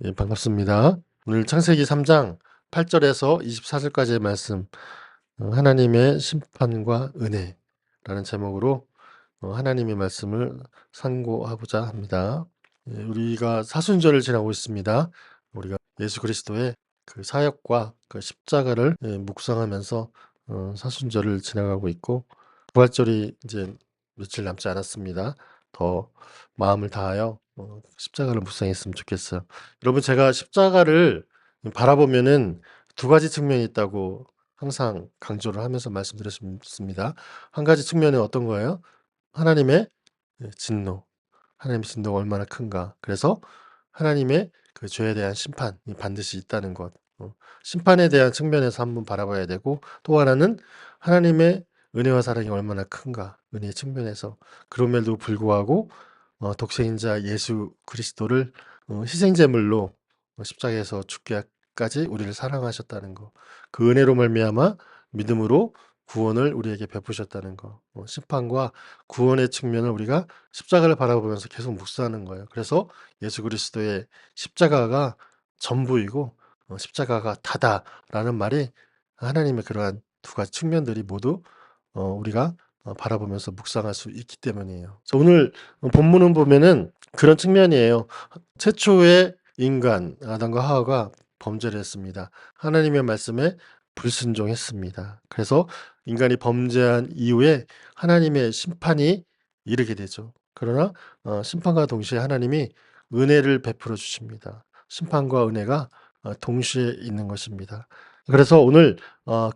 예, 반갑습니다. 오늘 창세기 3장 8절에서 24절까지의 말씀, 하나님의 심판과 은혜라는 제목으로 하나님의 말씀을 상고하고자 합니다. 예, 우리가 사순절을 지나고 있습니다. 우리가 예수 그리스도의 그 사역과 그 십자가를 묵상하면서 사순절을 지나가고 있고, 부활절이 이제 며칠 남지 않았습니다. 더 마음을 다하여 십자가를 묵상했으면 좋겠어요. 여러분, 제가 십자가를 바라보면은 두 가지 측면이 있다고 항상 강조를 하면서 말씀드렸습니다. 한 가지 측면은 어떤 거예요? 하나님의 진노. 하나님의 진노가 얼마나 큰가. 그래서 하나님의 그 죄에 대한 심판이 반드시 있다는 것. 심판에 대한 측면에서 한번 바라봐야 되고, 또 하나는 하나님의 은혜와 사랑이 얼마나 큰가. 은혜의 측면에서. 그럼에도 불구하고 독생자 예수 그리스도를 희생제물로 십자가에서 죽게까지 우리를 사랑하셨다는 것. 그 은혜로 말미암아 믿음으로 구원을 우리에게 베푸셨다는 것. 심판과 구원의 측면을 우리가 십자가를 바라보면서 계속 묵상하는 거예요. 그래서 예수 그리스도의 십자가가 전부이고 십자가가 다다라는 말이 하나님의 그러한 두 가지 측면들이 모두 우리가 바라보면서 묵상할 수 있기 때문이에요. 오늘 본문을 보면은 그런 측면이에요. 최초의 인간 아담과 하와가 범죄를 했습니다. 하나님의 말씀에 불순종했습니다. 그래서 인간이 범죄한 이후에 하나님의 심판이 이르게 되죠. 그러나 심판과 동시에 하나님이 은혜를 베풀어 주십니다. 심판과 은혜가 동시에 있는 것입니다. 그래서 오늘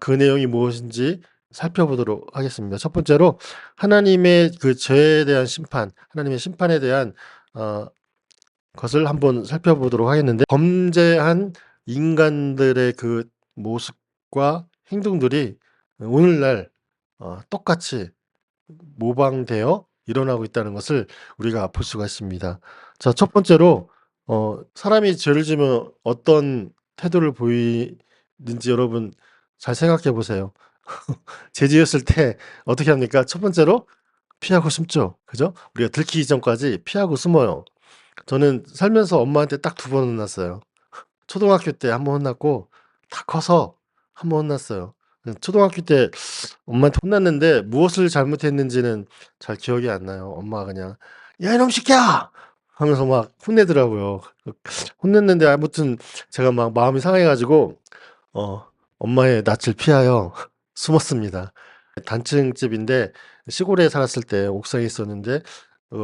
그 내용이 무엇인지 살펴보도록 하겠습니다. 첫 번째로 하나님의 그 죄에 대한 심판, 하나님의 심판에 대한 것을 한번 살펴보도록 하겠는데, 범죄한 인간들의 그 모습과 행동들이 오늘날 똑같이 모방되어 일어나고 있다는 것을 우리가 볼 수가 있습니다. 자, 첫 번째로 사람이 죄를 지으면 어떤 태도를 보이는지 여러분 잘 생각해 보세요. 죄 지었을 때 어떻게 합니까? 첫 번째로 피하고 숨죠. 그죠? 우리가 들키기 전까지 피하고 숨어요. 저는 살면서 엄마한테 딱 2번 혼났어요. 초등학교 때 1번 혼났고, 다 커서 1번 혼났어요. 초등학교 때 엄마한테 혼났는데 무엇을 잘못했는지는 잘 기억이 안 나요. 엄마가 그냥 "야 이놈 새끼야!" 하면서 막 혼내더라고요. 혼냈는데 아무튼 제가 막 마음이 상해 가지고 엄마의 낯을 피하여 숨었습니다. 단층 집인데 시골에 살았을 때 옥상에 있었는데,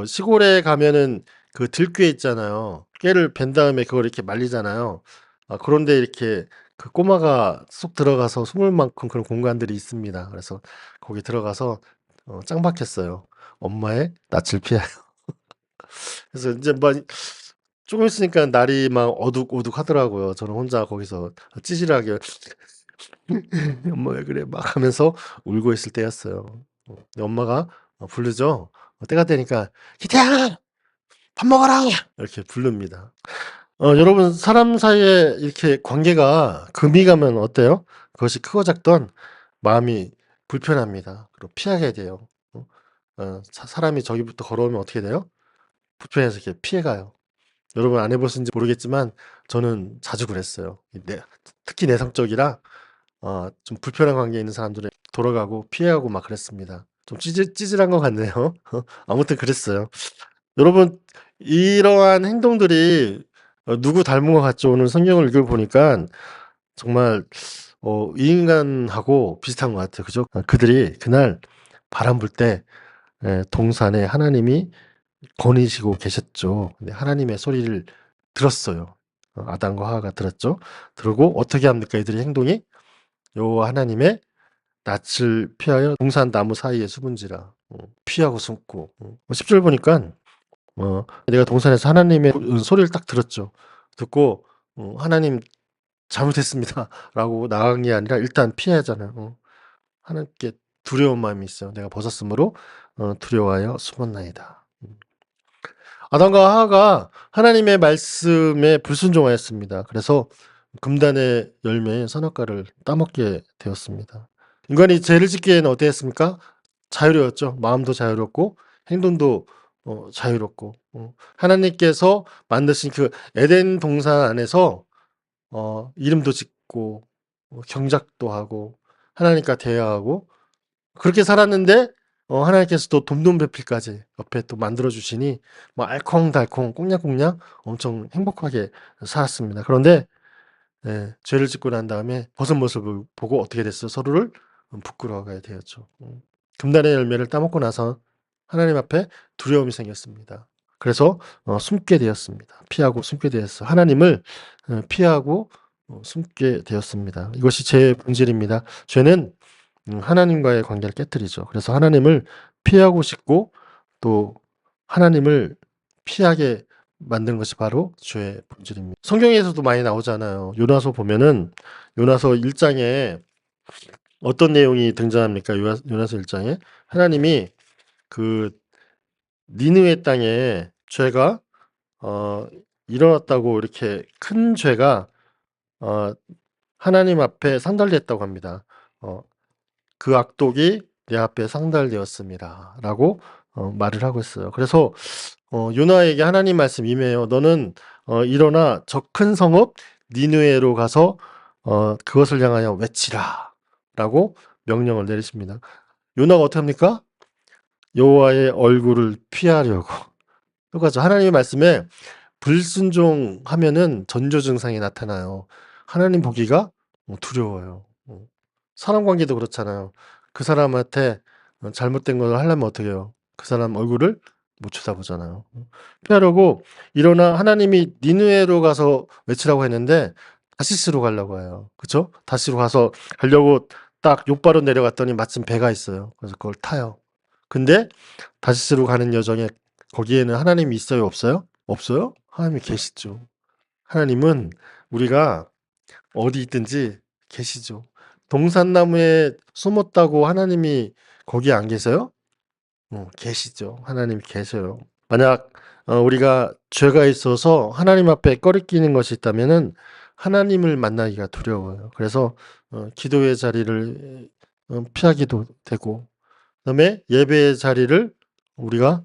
시골에 가면은 그 들깨 있잖아요. 깨를 벤 다음에 그걸 이렇게 말리잖아요. 그런데 이렇게 그 꼬마가 쏙 들어가서 숨을 만큼 그런 공간들이 있습니다. 그래서 거기 들어가서 짱 박혔어요. 엄마의 낯을 피하여. 그래서 인제 막 조금 있으니까 날이 막 어둑어둑하더라고요. 저는 혼자 거기서 찌질하게 "엄마 왜 그래?" 막 하면서 울고 있을 때였어요. 근데 엄마가 부르죠. 때가 되니까 "기태야 밥 먹어라." 이렇게 부릅니다. 여러분, 사람 사이에 이렇게 관계가 금이 가면 어때요? 그것이 크고 작든 마음이 불편합니다. 그리고 피하게 돼요. 사람이 저기부터 걸어오면 어떻게 돼요? 불편해서 이렇게 피해 가요. 여러분 안 해 보신지 모르겠지만 저는 자주 그랬어요. 특히 내성적이라 좀 불편한 관계에 있는 사람들은 돌아가고 피해가고 막 그랬습니다. 좀 찌질한 것 같네요. 아무튼 그랬어요. 여러분, 이러한 행동들이 누구 닮은 것 같죠? 오늘 성경을 읽어 보니까 정말 이 인간하고 비슷한 것 같아요. 그죠? 그들이 그날 바람 불 때 동산에 하나님이 거니시고 계셨죠. 근데 하나님의 소리를 들었어요. 아담과 하와가 들었죠. 그러고 어떻게 합니까? 이들의 행동이 여호와 하나님의 낯을 피하여 동산 나무 사이에 숨은지라. 피하고 숨고. 10절 보니까 내가 동산에서 하나님의 소리를 딱 들었죠. 듣고 "하나님 잘못했습니다."라고 나간 게 아니라 일단 피하잖아요. 하나님께 두려운 마음이 있어요. "내가 벗었으므로 두려워하여 숨었나이다." 아담과 하와가 하나님의 말씀에 불순종하였습니다. 그래서 금단의 열매인 선악과를 따먹게 되었습니다. 인간이 죄를 짓기에는 어땠습니까? 자유로웠죠. 마음도 자유롭고 행동도 자유롭고 하나님께서 만드신 그 에덴 동산 안에서 이름도 짓고 경작도 하고 하나님과 대화하고 그렇게 살았는데 하나님께서 또 돈돈배필까지 옆에 또 만들어 주시니 뭐 알콩달콩 꽁냥꽁냥 엄청 행복하게 살았습니다. 그런데 죄를 짓고 난 다음에 벗은 모습을 보고 어떻게 됐어요? 서로를 부끄러워하게 되었죠. 금단의 열매를 따먹고 나서 하나님 앞에 두려움이 생겼습니다. 그래서 숨게 되었습니다. 피하고 숨게 되었어요. 하나님을 피하고 숨게 되었습니다. 이것이 죄의 본질입니다. 죄는 하나님과의 관계를 깨뜨리죠. 그래서 하나님을 피하고 싶고 또 하나님을 피하게 만드는 것이 바로 죄의 본질입니다. 성경에서도 많이 나오잖아요. 요나서 보면은 요나서 1장에 어떤 내용이 등장합니까? 요나서 1장에 하나님이 그 니느웨 땅에 죄가 일어났다고 이렇게 큰 죄가 하나님 앞에 상달됐다고 합니다. 그 악독이 내 앞에 상달되었습니다. 라고 말을 하고 있어요. 그래서 요나에게 하나님 말씀 임해요. 너는 일어나 저 큰 성읍 니느웨로 가서 그것을 향하여 외치라. 라고 명령을 내리십니다. 요나가 어떻게 합니까? 여호와의 얼굴을 피하려고. 똑같죠. 하나님의 말씀에 불순종하면은 전조 증상이 나타나요. 하나님 보기가 두려워요. 사람 관계도 그렇잖아요. 그 사람한테 잘못된 걸 하려면 어떻게 해요? 그 사람 얼굴을 못 쳐다보잖아요. 피하려고 일어나 하나님이 니느웨로 가서 외치라고 했는데 다시스로 가려고 해요. 그쵸? 다시로 가서 가려고 딱 욕바로 내려갔더니 마침 배가 있어요. 그래서 그걸 타요. 근데 다시스로 가는 여정에 거기에는 하나님이 있어요? 없어요? 없어요? 하나님이 계시죠. 하나님은 우리가 어디 있든지 계시죠. 동산나무에 숨었다고 하나님이 거기 안 계세요? 계시죠. 하나님이 계셔요. 만약 우리가 죄가 있어서 하나님 앞에 꺼리끼는 것이 있다면은 하나님을 만나기가 두려워요. 그래서 기도의 자리를 피하기도 되고 그다음에 예배의 자리를 우리가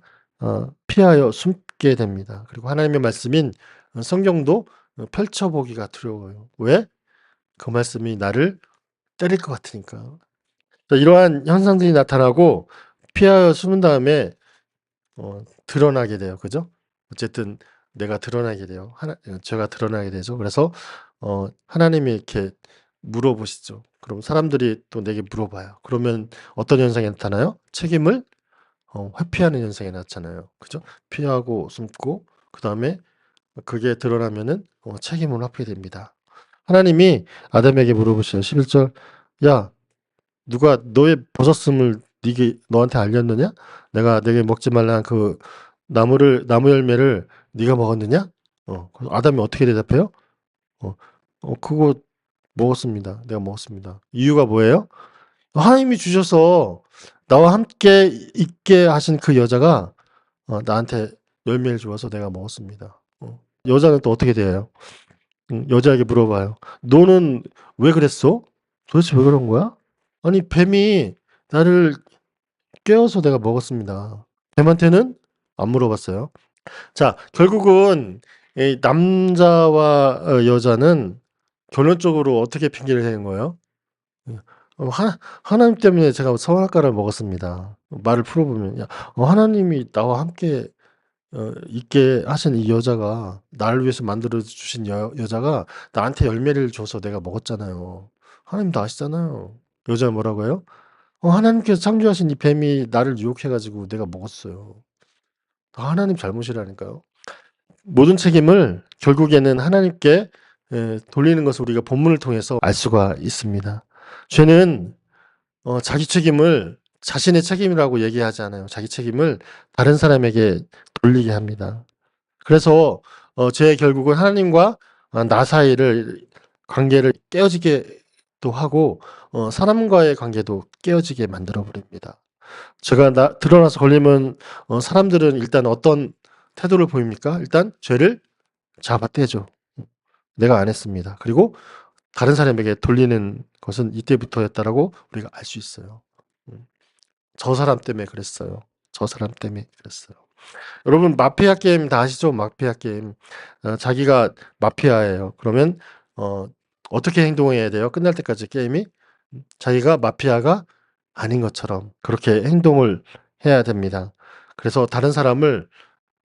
피하여 숨게 됩니다. 그리고 하나님의 말씀인 성경도 펼쳐보기가 두려워요. 왜? 그 말씀이 나를 때릴 것 같으니까. 이러한 현상들이 나타나고 피하여 숨은 다음에 드러나게 돼요. 그죠? 어쨌든 내가 드러나게 돼요. 제가 드러나게 되죠. 그래서 하나님이 이렇게 물어보시죠. 그럼 사람들이 또 내게 물어봐요. 그러면 어떤 현상이 나타나요? 책임을 회피하는 현상이 나타나요. 그죠? 피하고 숨고 그다음에 그게 드러나면은 책임을 회피하게 됩니다. 하나님이 아담에게 물어보셔요. 11절 야 누가 너의 벗었음을 너한테 알렸느냐? 내가 내게 먹지 말라는 그 나무 열매를 네가 먹었느냐? 아담이 어떻게 대답해요? 그거 먹었습니다. 내가 먹었습니다. 이유가 뭐예요? 하나님이 주셔서 나와 함께 있게 하신 그 여자가 나한테 열매를 주어서 내가 먹었습니다. 여자는 또 어떻게 돼요? 여자에게 물어봐요. 너는 왜 그랬어? 도대체 왜 그런 거야? 아니 뱀이 나를 깨워서 내가 먹었습니다. 뱀한테는 안 물어봤어요. 자, 결국은 이 남자와 여자는 결론적으로 어떻게 핑계를 대는 거예요? 하나님 때문에 제가 선악과를 먹었습니다. 말을 풀어보면 하나님이 나와 함께 있게 하신 이 여자가 나를 위해서 만들어 주신 여자가 나한테 열매를 줘서 내가 먹었잖아요. 하나님도 아시잖아요. 여자가 뭐라고 해요? 하나님께서 창조하신 이 뱀이 나를 유혹해 가지고 내가 먹었어요. 다 하나님 잘못이라니까요. 모든 책임을 결국에는 하나님께 돌리는 것을 우리가 본문을 통해서 알 수가 있습니다. 죄는 자기 책임을 자신의 책임이라고 얘기하지 않아요. 자기 책임을 다른 사람에게 돌리게 합니다. 그래서 죄의 결국은 하나님과 나 사이를 관계를 깨어지게도 하고 사람과의 관계도 깨어지게 만들어 버립니다. 제가 드러나서 걸리면 사람들은 일단 어떤 태도를 보입니까? 일단 죄를 잡아떼죠. 내가 안 했습니다. 그리고 다른 사람에게 돌리는 것은 이때부터였다라고 우리가 알 수 있어요. 저 사람 때문에 그랬어요. 저 사람 때문에 그랬어요. 여러분 마피아 게임 다 아시죠? 마피아 게임. 자기가 마피아예요. 그러면 어 어떻게 행동해야 돼요? 끝날 때까지 게임이? 자기가 마피아가 아닌 것처럼 그렇게 행동을 해야 됩니다. 그래서 다른 사람을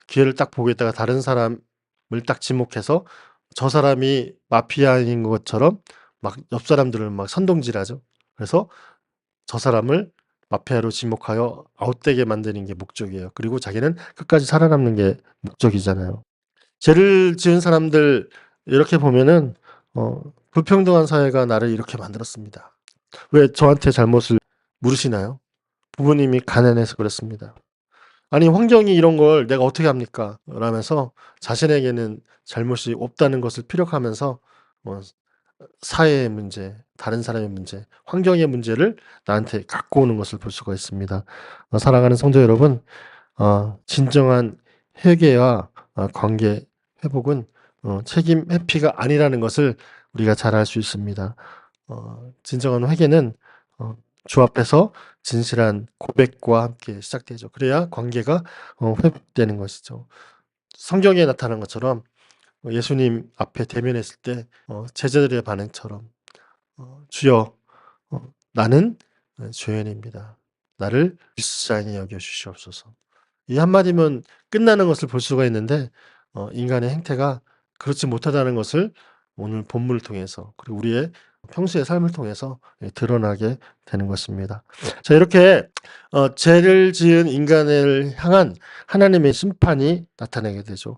기회를 딱 보고 있다가 다른 사람을 딱 지목해서 저 사람이 마피아인 것처럼 막 옆 사람들을 막 선동질하죠. 그래서 저 사람을 마피아로 지목하여 아웃되게 만드는 게 목적이에요. 그리고 자기는 끝까지 살아남는 게 목적이잖아요. 죄를 지은 사람들 이렇게 보면은 불평등한 사회가 나를 이렇게 만들었습니다. 왜 저한테 잘못을 물으시나요? 부모님이 가난해서 그렇습니다. 아니 환경이 이런 걸 내가 어떻게 합니까? 라면서 자신에게는 잘못이 없다는 것을 피력하면서 어 사회의 문제, 다른 사람의 문제, 환경의 문제를 나한테 갖고 오는 것을 볼 수가 있습니다. 사랑하는 성도 여러분, 진정한 회개와 관계 회복은 책임 회피가 아니라는 것을 우리가 잘 알 수 있습니다. 진정한 회개는 주 앞에서 진실한 고백과 함께 시작되죠. 그래야 관계가 회복되는 것이죠. 성경에 나타난 것처럼 예수님 앞에 대면했을 때 제자들의 반응처럼 주여 나는 죄인입니다. 나를 불쌍히 여겨 주시옵소서. 이 한마디면 끝나는 것을 볼 수가 있는데 인간의 행태가 그렇지 못하다는 것을 오늘 본문을 통해서 그리고 우리의 평소의 삶을 통해서 드러나게 되는 것입니다. 자 이렇게 죄를 지은 인간을 향한 하나님의 심판이 나타나게 되죠.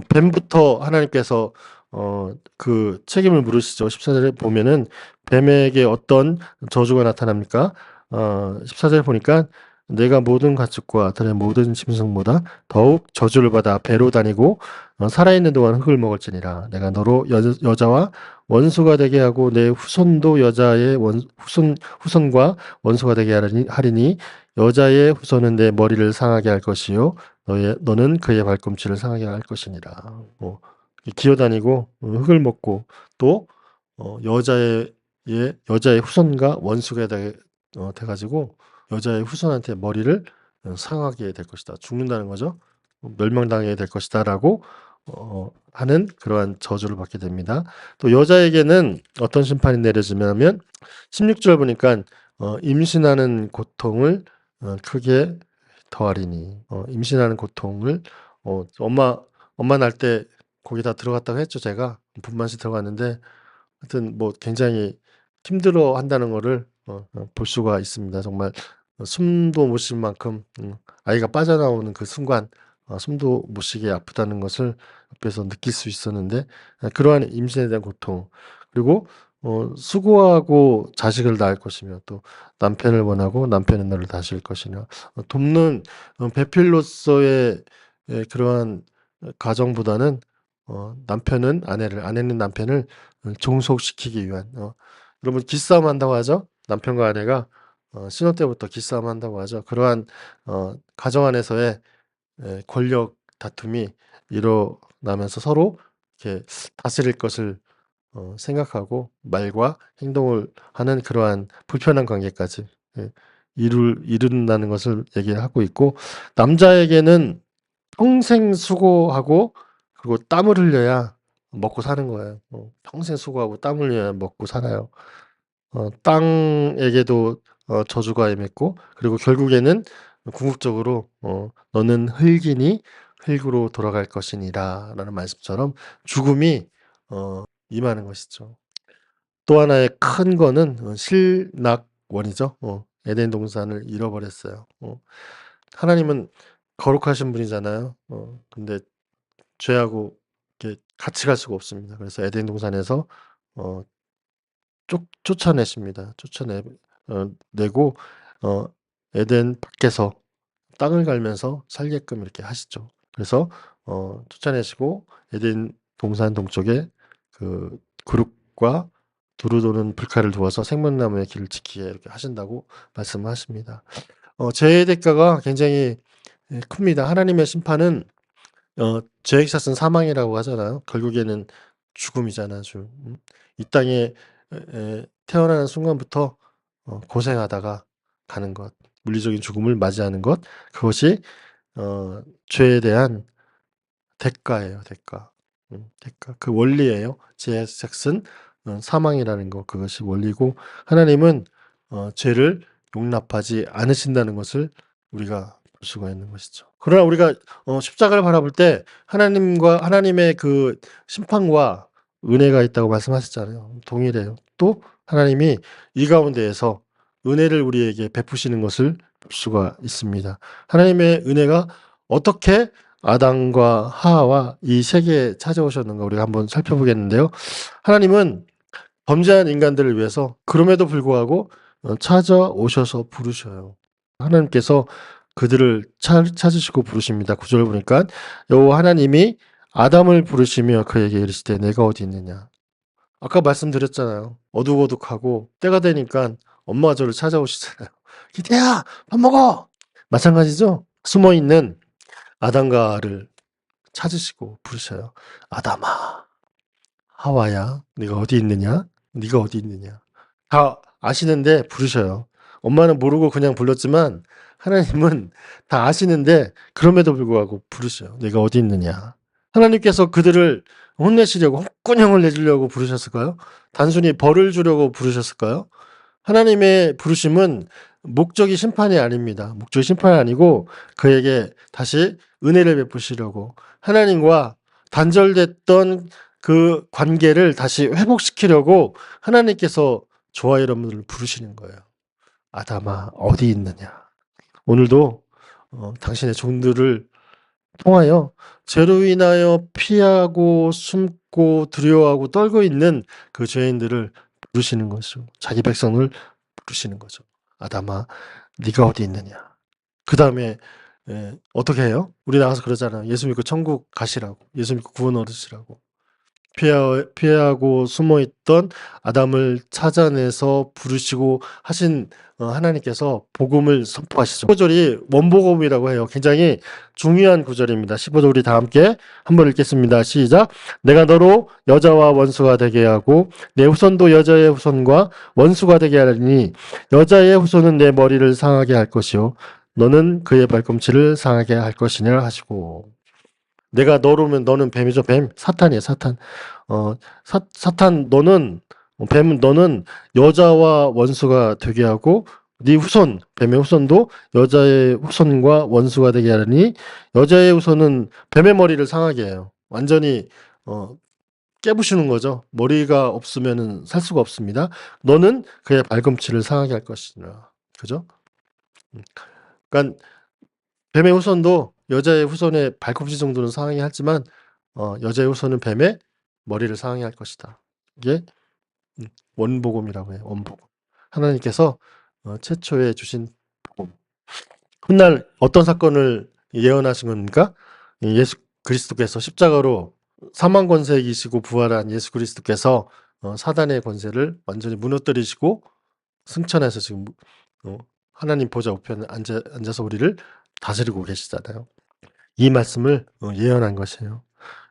뱀부터 하나님께서 그 책임을 물으시죠. 14절에 보면은 뱀에게 어떤 저주가 나타납니까? 14절에 보니까 내가 모든 가축과 들의 모든 짐승보다 더욱 저주를 받아 배로 다니고 살아있는 동안 흙을 먹을지니라. 내가 너로 여자와 원수가 되게 하고 내 후손도 여자의 후손과 원수가 되게 하리니 여자의 후손은 내 머리를 상하게 할 것이요 너는 그의 발꿈치를 상하게 할 것이니라. 기어다니고 흙을 먹고 또 여자의 후손과 원수가 돼가지고 여자의 후손한테 머리를 상하게 될 것이다. 죽는다는 거죠. 멸망당하게 될 것이다라고 하는 그러한 저주를 받게 됩니다. 또 여자에게는 어떤 심판이 내려지냐면 16절 보니까 임신하는 고통을 크게 더하리니 임신하는 고통을 엄마 날 때 거기다 들어갔다고 했죠. 제가 분만실 들어갔는데 하여튼 뭐 굉장히 힘들어한다는 거를 볼 수가 있습니다. 정말 숨도 못 쉴 만큼 아이가 빠져나오는 그 순간 숨도 못 쉬게 아프다는 것을 옆에서 느낄 수 있었는데 그러한 임신에 대한 고통 그리고 수고하고 자식을 낳을 것이며 또 남편을 원하고 남편은 너를 다스릴 것이며 돕는 배필로서의 그러한 가정보다는 남편은 아내는 남편을 종속시키기 위한 여러분 기싸움 한다고 하죠. 남편과 아내가 신혼 때부터 기싸움 한다고 하죠. 그러한 가정 안에서의 권력 다툼이 일어나면서 서로 이렇게 다스릴 것을 생각하고 말과 행동을 하는 그러한 불편한 관계까지 이룬다는 것을 얘기를 하고 있고 남자에게는 평생 수고하고 그리고 땀을 흘려야 먹고 사는 거예요. 평생 수고하고 땀 흘려야 먹고 살아요. 땅에게도 저주가 임했고 그리고 결국에는 궁극적으로 "너는 흙이니 흙으로 돌아갈 것이니라."라는 말씀처럼 죽음이 임하는 것이죠. 또 하나의 큰 거는 실낙원이죠. 에덴 동산을 잃어버렸어요. 하나님은 거룩하신 분이잖아요. 근데 죄하고 이렇게 같이 갈 수가 없습니다. 그래서 에덴 동산에서 어 쫓아내십니다. 내고 에덴 밖에서 땅을 갈면서 살게끔 이렇게 하시죠. 그래서 쫓아내시고 에덴 동산 동쪽에 그 그룹과 두루 도는 불칼을 두어서 생명나무의 길을 지키게 이렇게 하신다고 말씀하십니다. 죄의 대가가 굉장히 큽니다. 하나님의 심판은 죄의 삭은 사망이라고 하잖아요. 결국에는 죽음이잖아요. 이 땅에 태어나는 순간부터 고생하다가 가는 것, 물리적인 죽음을 맞이하는 것, 그것이 죄에 대한 대가예요, 대가. 대가. 그 원리예요. 죄의 삭은 사망이라는 거, 그것이 원리고, 하나님은 죄를 용납하지 않으신다는 것을 우리가 볼 수가 있는 것이죠. 그러나 우리가 십자가를 바라볼 때 하나님의 그 심판과 은혜가 있다고 말씀하셨잖아요. 동일해요. 또 하나님이 이 가운데에서 은혜를 우리에게 베푸시는 것을 볼 수가 있습니다. 하나님의 은혜가 어떻게 아담과 하하와 이 세계에 찾아오셨는가 우리가 한번 살펴보겠는데요. 하나님은 범죄한 인간들을 위해서 그럼에도 불구하고 찾아오셔서 부르셔요. 하나님께서 그들을 찾으시고 부르십니다. 9절 보니까 여호와 하나님이 아담을 부르시며 그에게 이르시되 내가 어디 있느냐. 아까 말씀드렸잖아요. 어둑어둑하고 때가 되니까 엄마가 저를 찾아오시잖아요. 기태야 밥 먹어. 마찬가지죠. 숨어있는 아담과를 찾으시고 부르셔요. 아담아, 하와야, 네가 어디 있느냐? 네가 어디 있느냐? 다 아시는데 부르셔요. 엄마는 모르고 그냥 불렀지만 하나님은 다 아시는데 그럼에도 불구하고 부르셔요. 네가 어디 있느냐? 하나님께서 그들을 혼내시려고 헛구녕을 내주려고 부르셨을까요? 단순히 벌을 주려고 부르셨을까요? 하나님의 부르심은 목적이 심판이 아닙니다. 목적이 심판이 아니고 그에게 다시 은혜를 베푸시려고 하나님과 단절됐던 그 관계를 다시 회복시키려고 하나님께서 저와 여러분들을 부르시는 거예요. 아담아 어디 있느냐. 오늘도 당신의 종들을 통하여 죄로 인하여 피하고 숨고 두려워하고 떨고 있는 그 죄인들을 부르시는 것이죠. 자기 백성을 부르시는 거죠. 아담아 네가 어디 있느냐. 그 다음에 어떻게 해요? 우리 나가서 그러잖아요. 예수 믿고 천국 가시라고. 예수 믿고 구원 얻으시라고. 피하고 숨어있던 아담을 찾아내서 부르시고 하신 하나님께서 복음을 선포하시죠. 15절이 원복음이라고 해요. 굉장히 중요한 구절입니다. 15절 우리 다 함께 한번 읽겠습니다. 시작. 내가 너로 여자와 원수가 되게 하고 내 후손도 여자의 후손과 원수가 되게 하리니 여자의 후손은 내 머리를 상하게 할 것이요 너는 그의 발꿈치를 상하게 할 것이니라 하시고 내가 너로면 너는 뱀이죠. 뱀. 사탄이에요. 사탄. 사탄 너는 뱀은 너는 여자와 원수가 되게 하고 네 후손 뱀의 후손도 여자의 후손과 원수가 되게 하려니 여자의 후손은 뱀의 머리를 상하게 해요. 완전히 깨부수는 거죠. 머리가 없으면은 살 수가 없습니다. 너는 그의 발꿈치를 상하게 할 것이니라. 그죠? 그러니까 뱀의 후손도 여자의 후손의 발꿈치 정도는 상하게 하지만 여자의 후손은 뱀의 머리를 상하게 할 것이다. 이게 원복음이라고 해요. 원복음. 하나님께서 최초에 주신 복음. 훗날 어떤 사건을 예언하신 겁니까? 예수 그리스도께서 십자가로 사망 권세 이기시고 부활한 예수 그리스도께서 사단의 권세를 완전히 무너뜨리시고 승천해서 지금 하나님 보좌 우편에 앉아서 우리를 다스리고 계시잖아요. 이 말씀을 예언한 것이에요.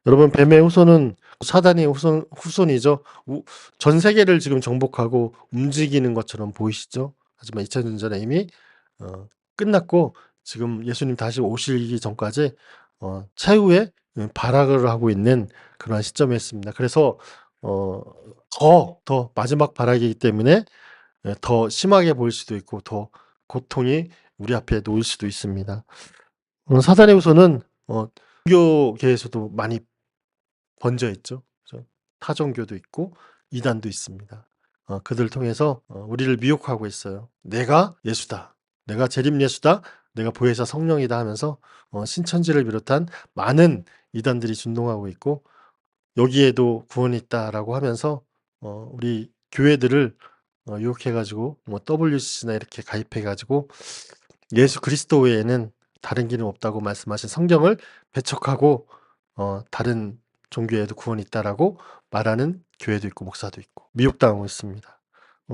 여러분 뱀의 후손은 사단의 후손이죠. 전 세계를 지금 정복하고 움직이는 것처럼 보이시죠. 하지만 2000년 전에 이미 끝났고 지금 예수님 다시 오시기 전까지 최후의 발악을 하고 있는 그러한 시점에 있습니다. 그래서 더 마지막 발악이기 때문에 더 심하게 보일 수도 있고 더 고통이 우리 앞에 놓일 수도 있습니다. 사단의 후손은 종교계에서도 많이 번져 있죠. 그죠? 타종교도 있고 이단도 있습니다. 그들을 통해서 우리를 미혹하고 있어요. 내가 예수다. 내가 재림 예수다. 내가 보혜사 성령이다 하면서 신천지를 비롯한 많은 이단들이 준동하고 있고 여기에도 구원이 있다라고 하면서 우리 교회들을 유혹해가지고 뭐 WC나 이렇게 가입해가지고 예수 그리스도 외에는 다른 길은 없다고 말씀하신 성경을 배척하고 다른 종교에도 구원이 있다라고 말하는 교회도 있고 목사도 있고 미혹당하고 있습니다.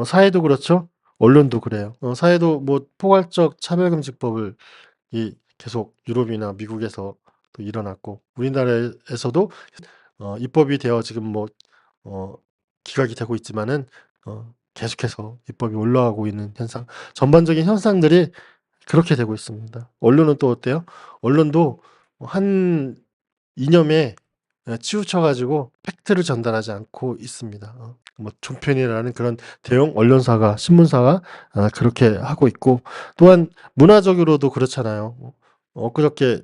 사회도 그렇죠. 언론도 그래요. 사회도 뭐 포괄적 차별금지법을 계속 유럽이나 미국에서 또 일어났고 우리나라에서도 입법이 되어 지금 뭐 기각이 되고 있지만은 계속해서 입법이 올라가고 있는 현상, 전반적인 현상들이 그렇게 되고 있습니다. 언론은 또 어때요? 언론도 한 이념에 치우쳐 가지고 팩트를 전달하지 않고 있습니다. 뭐 종편이라는 그런 대형 언론사가 신문사가 그렇게 하고 있고, 또한 문화적으로도 그렇잖아요. 엊그저께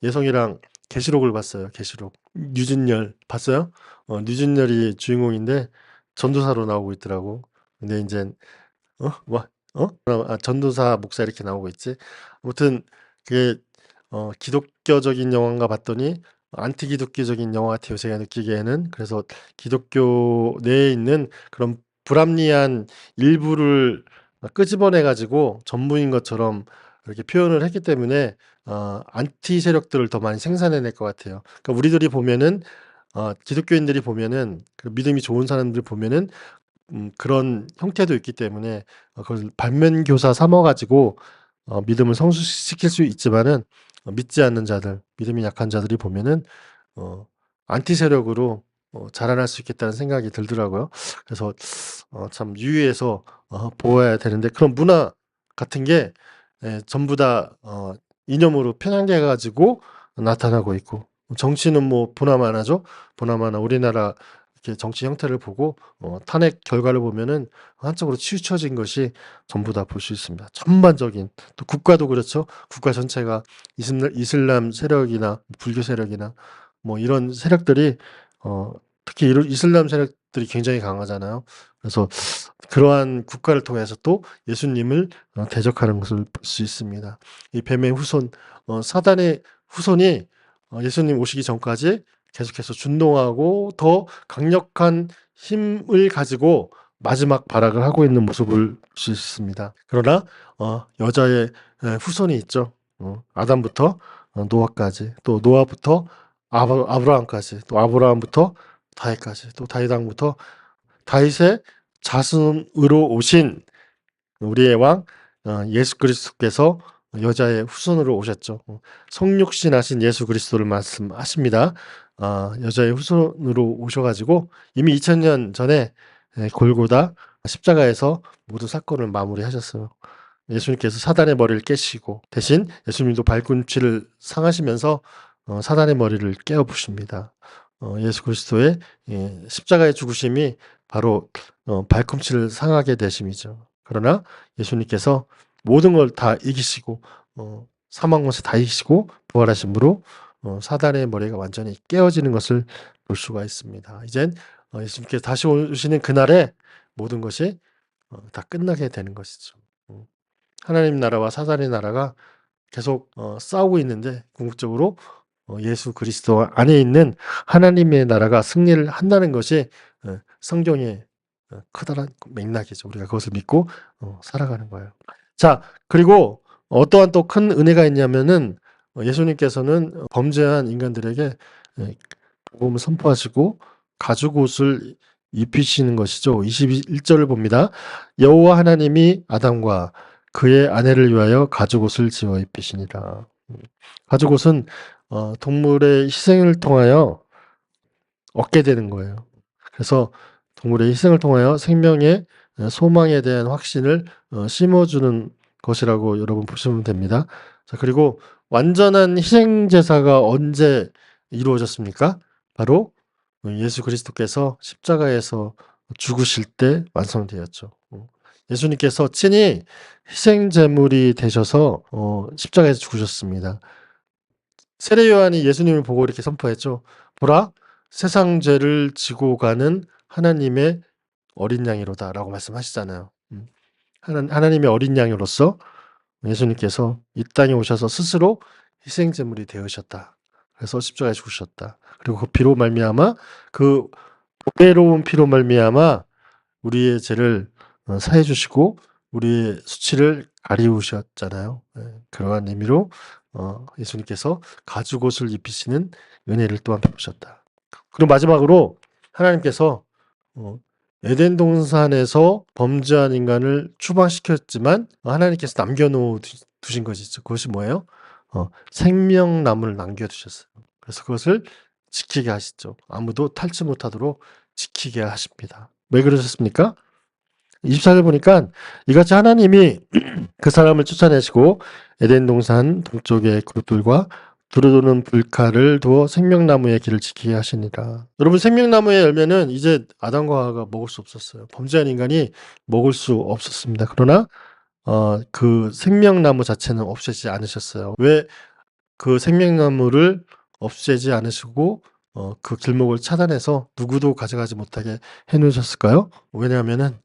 예성이랑 계시록을 봤어요. 계시록. 류준열 봤어요? 류준열이 주인공인데 전도사로 나오고 있더라고. 근데 인젠 뭐 전도사 목사 이렇게 나오고 있지. 아무튼 그게 기독교적인 영화인가 봤더니 안티 기독교적인 영화 같아요, 제가 느끼기에는. 그래서 기독교 내에 있는 그런 불합리한 일부를 끄집어내 가지고 전부인 것처럼 이렇게 표현을 했기 때문에 안티 세력들을 더 많이 생산해낼 것 같아요. 그러니까 우리들이 보면은 기독교인들이 보면은, 그 믿음이 좋은 사람들 보면은 그런 형태도 있기 때문에 그걸 반면교사 삼아 가지고 믿음을 성숙시킬 수 있지만은, 믿지 않는 자들, 믿음이 약한 자들이 보면은 안티 세력으로 자라날 수 있겠다는 생각이 들더라고요. 그래서 참 유의해서 보아야 되는데, 그런 문화 같은 게 전부 다 이념으로 편향돼 가지고 나타나고 있고, 정치는 뭐 보나마나 하죠. 보나마나 우리나라 이렇게 정치 형태를 보고 탄핵 결과를 보면은 한쪽으로 치우쳐진 것이 전부 다 볼 수 있습니다. 전반적인, 또 국가도 그렇죠. 국가 전체가 이슬람 세력이나 불교 세력이나 뭐 이런 세력들이 특히 이런 이슬람 세력들이 굉장히 강하잖아요. 그래서 그러한 국가를 통해서 또 예수님을 대적하는 것을 볼 수 있습니다. 이 뱀의 후손, 사단의 후손이 예수님 오시기 전까지 계속해서 준동하고 더 강력한 힘을 가지고 마지막 발악을 하고 있는 모습을 볼 수 있습니다. 그러나 여자의 후손이 있죠. 아담부터 노아까지, 또 노아부터 아브라함까지, 또 아브라함부터 다윗까지, 또 다윗왕부터 다윗의 자손으로 오신 우리의 왕 예수 그리스도께서 여자의 후손으로 오셨죠. 성육신하신 예수 그리스도를 말씀하십니다. 여자의 후손으로 오셔 가지고 이미 2000년 전에 골고다 십자가에서 모든 사건을 마무리하셨어요. 예수님께서 사단의 머리를 깨시고 대신 예수님도 발꿈치를 상하시면서 사단의 머리를 깨어 부십니다. 예수 그리스도의 십자가의 죽으심이 바로 발꿈치를 상하게 되심이죠. 그러나 예수님께서 모든 걸 다 이기시고 사망 것을 다 이기시고 부활하심으로 사단의 머리가 완전히 깨어지는 것을 볼 수가 있습니다. 이젠 예수님께서 다시 오시는 그날에 모든 것이 다 끝나게 되는 것이죠. 하나님 나라와 사단의 나라가 계속 싸우고 있는데, 궁극적으로 예수 그리스도 안에 있는 하나님의 나라가 승리를 한다는 것이 성경의 커다란 맥락이죠. 우리가 그것을 믿고 살아가는 거예요. 자, 그리고 어떠한 또 큰 은혜가 있냐면은 예수님께서는 범죄한 인간들에게 복음을 선포하시고 가죽옷을 입히시는 것이죠. 21절을 봅니다. 여호와 하나님이 아담과 그의 아내를 위하여 가죽옷을 지어 입히시니라. 가죽옷은 동물의 희생을 통하여 얻게 되는 거예요. 그래서 동물의 희생을 통하여 생명의 소망에 대한 확신을 심어주는 것이라고 여러분 보시면 됩니다. 자, 그리고 완전한 희생 제사가 언제 이루어졌습니까? 바로 예수 그리스도께서 십자가에서 죽으실 때 완성되었죠. 예수님께서 친히 희생 제물이 되셔서 십자가에서 죽으셨습니다. 세례 요한이 예수님을 보고 이렇게 선포했죠. 보라, 세상 죄를 지고 가는 하나님의 어린 양이로다라고 말씀하시잖아요. 하나님의 어린 양으로서 예수님께서 이 땅에 오셔서 스스로 희생 제물이 되으셨다. 그래서 십자가에 죽으셨다. 그리고 그 피로 말미암아, 그 보배로운 피로 말미암아 우리의 죄를 사해 주시고 우리의 수치를 가리우셨잖아요. 그러한 의미로 예수님께서 가죽옷을 입히시는 은혜를 또한 베푸셨다. 그리고 마지막으로 하나님께서 에덴 동산에서 범죄한 인간을 추방시켰지만 하나님께서 남겨두신 것이 있죠. 그것이 뭐예요? 생명나무를 남겨두셨어요. 그래서 그것을 지키게 하시죠. 아무도 탈취 못하도록 지키게 하십니다. 왜 그러셨습니까? 24절 보니까 이같이 하나님이 그 사람을 쫓아내시고 에덴 동산 동쪽의 그룹들과 두루도는 불칼을 두어 생명나무의 길을 지키게 하시니라. 여러분, 생명나무의 열매는 이제 아담과 하와가 먹을 수 없었어요. 범죄한 인간이 먹을 수 없었습니다. 그러나 그 생명나무 자체는 없애지 않으셨어요. 왜 그 생명나무를 없애지 않으시고 그 길목을 차단해서 누구도 가져가지 못하게 해 놓으셨을까요? 왜냐하면은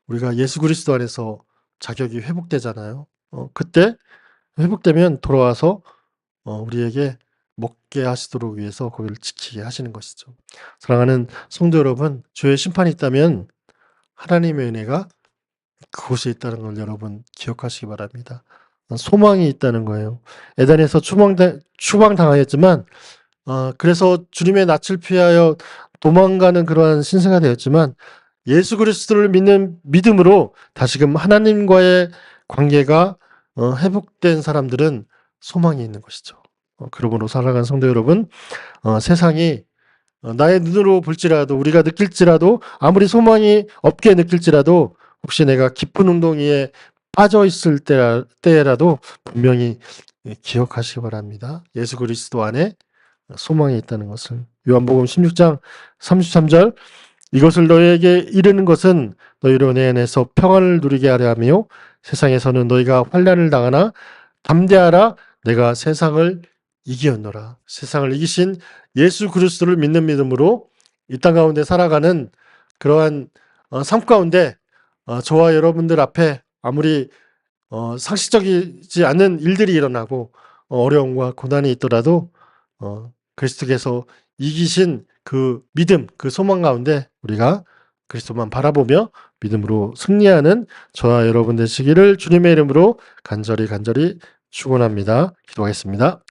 우리가 예수 그리스도 안에서 자격이 회복되잖아요. 그때 회복되면 돌아와서 우리에게 먹게 하시도록 위해서 거기를 지키게 하시는 것이죠. 사랑하는 성도 여러분, 죄의 심판이 있다면 하나님의 은혜가 그곳에 있다는 걸 여러분 기억하시기 바랍니다. 소망이 있다는 거예요. 에덴에서 추방당하였지만 그래서 주님의 낯을 피하여 도망가는 그러한 신세가 되었지만 예수 그리스도를 믿는 믿음으로 다시금 하나님과의 관계가 회복된 사람들은 소망이 있는 것이죠. 그러므로 사랑하는 성도 여러분, 세상이 나의 눈으로 볼지라도 우리가 느낄지라도 아무리 소망이 없게 느낄지라도 혹시 내가 깊은 운동에 빠져 있을 때라도 분명히 기억하시기 바랍니다. 예수 그리스도 안에 소망이 있다는 것을. 요한복음 16장 33절 이것을 너희에게 이르는 것은 너희로 내 안에서 평안을 누리게 하려 하며 세상에서는 너희가 환난을 당하나 담대하라 내가 세상을 이기었노라. 세상을 이기신 예수 그리스도를 믿는 믿음으로 이 땅 가운데 살아가는 그러한 삶 가운데 저와 여러분들 앞에 아무리 상식적이지 않은 일들이 일어나고 어려움과 고난이 있더라도 그리스도께서 이기신 그 믿음, 그 소망 가운데 우리가 그리스도만 바라보며 믿음으로 승리하는 저와 여러분 되시기를 주님의 이름으로 간절히 축원합니다. 기도하겠습니다.